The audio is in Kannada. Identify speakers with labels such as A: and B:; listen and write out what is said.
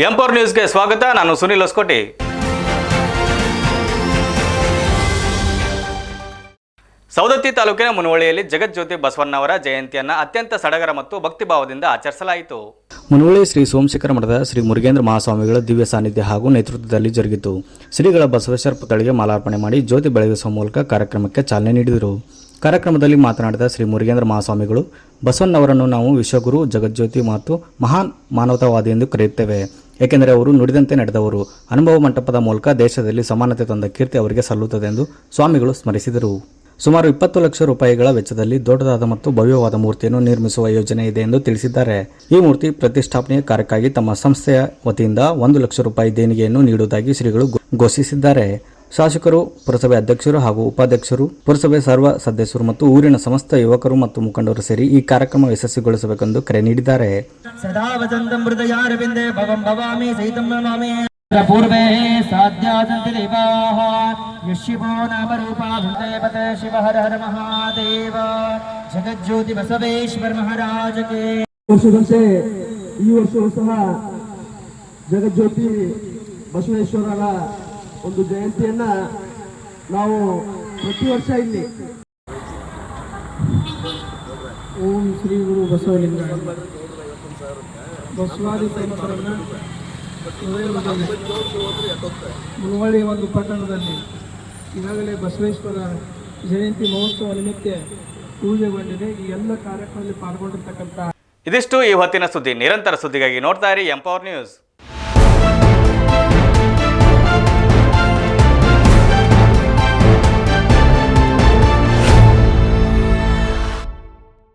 A: ಎಂ4 ನ್ಯೂಸ್ಗೆ ಸ್ವಾಗತ. ನಾನು ಸುನಿಲ್ ಹೊಸಕೋಟೆ. ಸವದತ್ತಿ ತಾಲೂಕಿನ ಮುನವಳ್ಳಿಯಲ್ಲಿ ಜಗಜ್ಯೋತಿ ಬಸವಣ್ಣವರ ಜಯಂತಿಯನ್ನು ಅತ್ಯಂತ ಸಡಗರ ಮತ್ತು ಭಕ್ತಿಭಾವದಿಂದ ಆಚರಿಸಲಾಯಿತು.
B: ಮುನವಳ್ಳಿ ಶ್ರೀ ಸೋಮಶೇಖರ ಮಠದ ಶ್ರೀ ಮುರುಗೇಂದ್ರ ಮಹಾಸ್ವಾಮಿಗಳ ದಿವ್ಯ ಸಾನ್ನಿಧ್ಯ ಹಾಗೂ ನೇತೃತ್ವದಲ್ಲಿ ಜರುಗಿತು. ಶ್ರೀಗಳ ಬಸವೇಶ್ವರ ಪುತ್ಥಳಿಗೆ ಮಾಲಾರ್ಪಣೆ ಮಾಡಿ ಜ್ಯೋತಿ ಬೆಳಗಿಸುವ ಮೂಲಕ ಕಾರ್ಯಕ್ರಮಕ್ಕೆ ಚಾಲನೆ ನೀಡಿದರು. ಕಾರ್ಯಕ್ರಮದಲ್ಲಿ ಮಾತನಾಡಿದ ಶ್ರೀ ಮುರುಗೇಂದ್ರ ಮಹಾಸ್ವಾಮಿಗಳು, ಬಸವಣ್ಣವರನ್ನು ನಾವು ವಿಶ್ವಗುರು, ಜಗಜ್ಯೋತಿ ಮತ್ತು ಮಹಾನ್ ಮಾನವತಾವಾದಿ ಎಂದು ಕರೆಯುತ್ತೇವೆ. ಏಕೆಂದರೆ ಅವರು ನುಡಿದಂತೆ ನಡೆದವರು. ಅನುಭವ ಮಂಟಪದ ಮೂಲಕ ದೇಶದಲ್ಲಿ ಸಮಾನತೆ ತಂದ ಕೀರ್ತಿ ಅವರಿಗೆ ಸಲ್ಲುತ್ತದೆ ಎಂದು ಸ್ವಾಮಿಗಳು ಸ್ಮರಿಸಿದರು. ಸುಮಾರು 20 ಲಕ್ಷ ರೂಪಾಯಿಗಳ ವೆಚ್ಚದಲ್ಲಿ ದೊಡ್ಡದಾದ ಮತ್ತು ಭವ್ಯವಾದ ಮೂರ್ತಿಯನ್ನು ನಿರ್ಮಿಸುವ ಯೋಜನೆ ಇದೆ ಎಂದು ತಿಳಿಸಿದ್ದಾರೆ. ಈ ಮೂರ್ತಿ ಪ್ರತಿಷ್ಠಾಪನೆಯ ಕಾರ್ಯಕ್ಕಾಗಿ ತಮ್ಮ ಸಂಸ್ಥೆಯ ವತಿಯಿಂದ 1 ಲಕ್ಷ ರೂಪಾಯಿ ದೇಣಿಗೆಯನ್ನು ನೀಡುವುದಾಗಿ ಶ್ರೀಗಳು ಘೋಷಿಸಿದ್ದಾರೆ. ಶಾಸಕರು, ಪುರಸಭೆ ಅಧ್ಯಕ್ಷರು ಹಾಗೂ ಉಪಾಧ್ಯಕ್ಷರು, ಪುರಸಭೆ ಸರ್ವ ಸದಸ್ಯರು ಮತ್ತು ಊರಿನ ಸಮಸ್ತ ಯುವಕರು ಮತ್ತು ಮುಖಂಡರು ಸೇರಿ ಈ ಕಾರ್ಯಕ್ರಮ ಯಶಸ್ವಿಗೊಳಿಸಬೇಕೆಂದು ಕರೆ ನೀಡಿದ್ದಾರೆ.
C: पूर्वे साध्यासन्ति देवाः यशिवो नाम रूपा देवते शिव हर हर महादेव जगज्योति बसवेश्वर महाराज के ವರ್ಷದಂತೆ ಈ ವರ್ಷವೂ ಸಹ ಜಗಜ್ಯೋತಿ ಬಸವೇಶ್ವರರ ಒಂದು ಜಯಂತಿಯನ್ನ ನಾವು ಪ್ರತಿ ವರ್ಷ ಇಲ್ಲಿ ಓಂ ಶ್ರೀ ಗುರು ಬಸವಲಿಂಗ ಬಸವಾದಿ ಸಂತರನ್ನ ಮುನವಳ್ಳಿ ಒಂದು ಪಟ್ಟಣದಲ್ಲಿ ಈಗಾಗಲೇ ಬಸವೇಶ್ವರ ಜಯಂತಿ ಮಹೋತ್ಸವ ನಿಮಿತ್ತ ಪೂಜೆಗೊಂಡಿದೆ. ಈ ಎಲ್ಲ ಕಾರ್ಯಕ್ರಮದಲ್ಲಿ ಪಾಲ್ಗೊಂಡಿರ್ತಕ್ಕಂಥ
A: ಇದಿಷ್ಟು ಈ ಹೊತ್ತಿನ ಸುದ್ದಿ. ನಿರಂತರ ಸುದ್ದಿಗಾಗಿ ನೋಡ್ತಾ ಇರಿ ಎಂ4 ನ್ಯೂಸ್.